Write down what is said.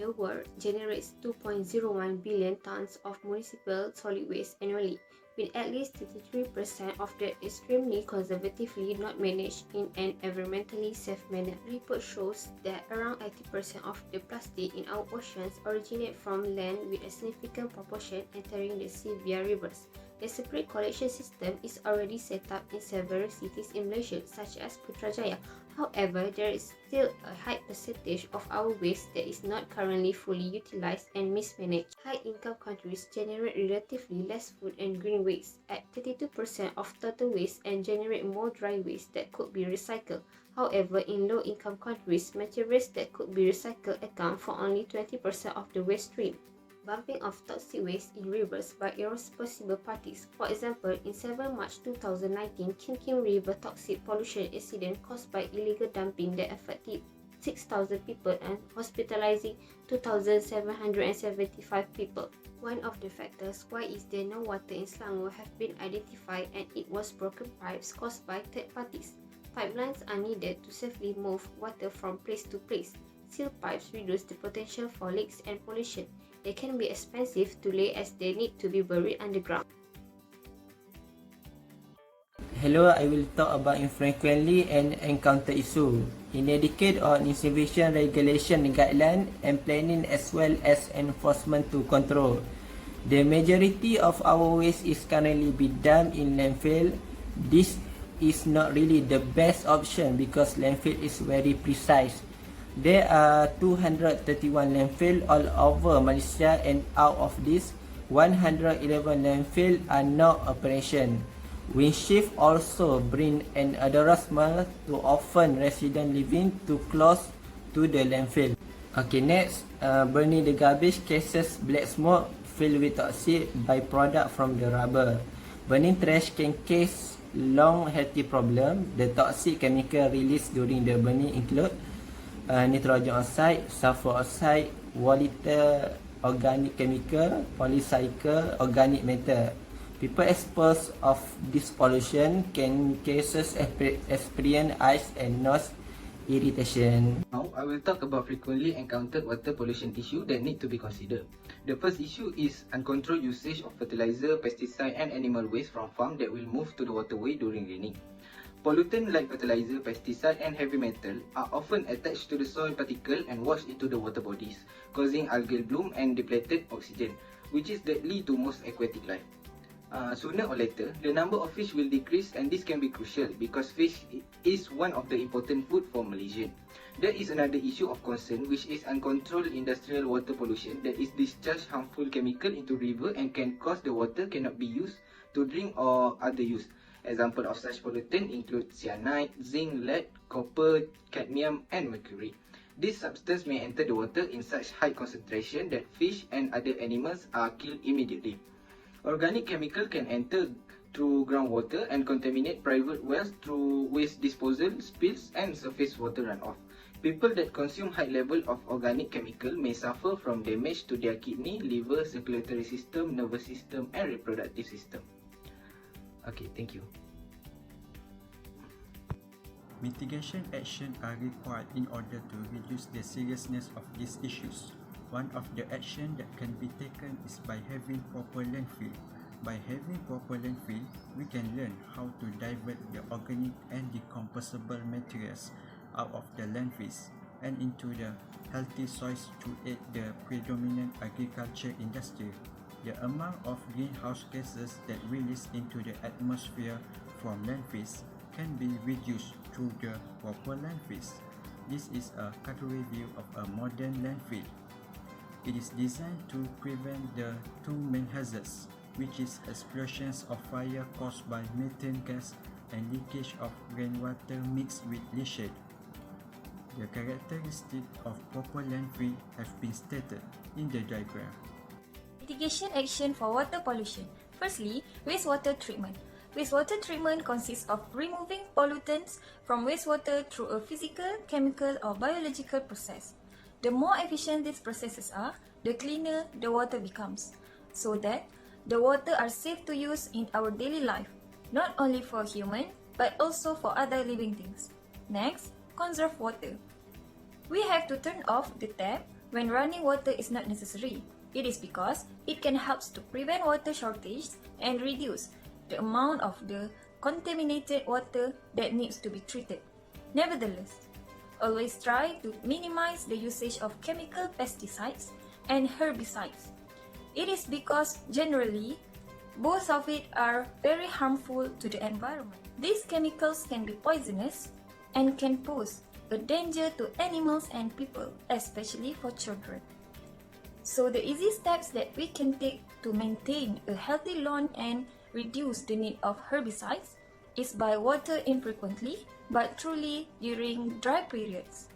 the world generates 2.01 billion tons of municipal solid waste annually, with at least 33% of that extremely conservatively not managed in an environmentally safe manner. Report shows that around 80% of the plastic in our oceans originate from land, with a significant proportion entering the sea via rivers. A separate collection system is already set up in several cities in Malaysia, such as Putrajaya. However, there is still a high percentage of our waste that is not currently fully utilized and mismanaged. High-income countries generate relatively less food and green waste, at 32% of total waste, and generate more dry waste that could be recycled. However, in low-income countries, materials that could be recycled account for only 20% of the waste stream. Bumping of toxic waste in rivers by irresponsible parties. For example, in 7 March 2019, Kim River toxic pollution incident caused by illegal dumping that affected 6,000 people and hospitalizing 2,775 people. One of the factors why is there no water in Selangor have been identified, and it was broken pipes caused by third parties. Pipelines are needed to safely move water from place to place. Sealed pipes reduce the potential for leaks and pollution. They can be expensive to lay as they need to be buried underground. Hello, I will talk about infrequently and encounter issue. In a decade on insufficient regulation guideline and planning as well as enforcement to control. The majority of our waste is currently be dumped in landfill. This is not really the best option because landfill is very precise. There are 231 landfill all over Malaysia, and out of this, 111 landfill are not operation. Wind shift also bring an odorous smell to often resident living too close to the landfill. Okay, next, burning the garbage causes black smoke filled with toxic byproduct from the rubber. Burning trash can cause long healthy problem. The toxic chemical released during the burning include nitrogen oxide, sulfur oxide, volatile organic chemical, polycycle organic matter. People exposed of this pollution can experience eyes and nose irritation. Now, I will talk about frequently encountered water pollution issue that need to be considered. The first issue is uncontrolled usage of fertilizer, pesticide and animal waste from farm that will move to the waterway during raining. Pollutants like fertilizer, pesticide and heavy metal are often attached to the soil particle and washed into the water bodies, causing algal bloom and depleted oxygen, which is deadly to most aquatic life. Sooner or later, the number of fish will decrease, and this can be crucial because fish is one of the important food for Malaysians. There is another issue of concern, which is uncontrolled industrial water pollution that is discharged harmful chemical into river and can cause the water cannot be used to drink or other use. Example of such pollutant include cyanide, zinc, lead, copper, cadmium and mercury. This substance may enter the water in such high concentration that fish and other animals are killed immediately. Organic chemical can enter through groundwater and contaminate private wells through waste disposal, spills and surface water runoff. People that consume high level of organic chemical may suffer from damage to their kidney, liver, circulatory system, nervous system and reproductive system. Okay, thank you. Mitigation actions are required in order to reduce the seriousness of these issues. One of the actions that can be taken is by having proper landfill. By having proper landfill, we can learn how to divert the organic and decomposable materials out of the landfills and into the healthy soils to aid the predominant agriculture industry. The amount of greenhouse gases that release into the atmosphere from landfills can be reduced through the proper landfills. This is a category view of a modern landfill. It is designed to prevent the two main hazards, which is explosions of fire caused by methane gas and leakage of rainwater mixed with leachate. The characteristics of proper landfill have been stated in the diagram. Mitigation action for water pollution. Firstly, wastewater treatment. Wastewater treatment consists of removing pollutants from wastewater through a physical, chemical or biological process. The more efficient these processes are, the cleaner the water becomes, so that the water are safe to use in our daily life, not only for human, but also for other living things. Next, conserve water. We have to turn off the tap when running water is not necessary. It is because it can help to prevent water shortage and reduce the amount of the contaminated water that needs to be treated. Nevertheless, always try to minimize the usage of chemical pesticides and herbicides. It is because generally, both of it are very harmful to the environment. These chemicals can be poisonous and can pose a danger to animals and people, especially for children. So the easy steps that we can take to maintain a healthy lawn and reduce the need of herbicides is by water infrequently but truly during dry periods.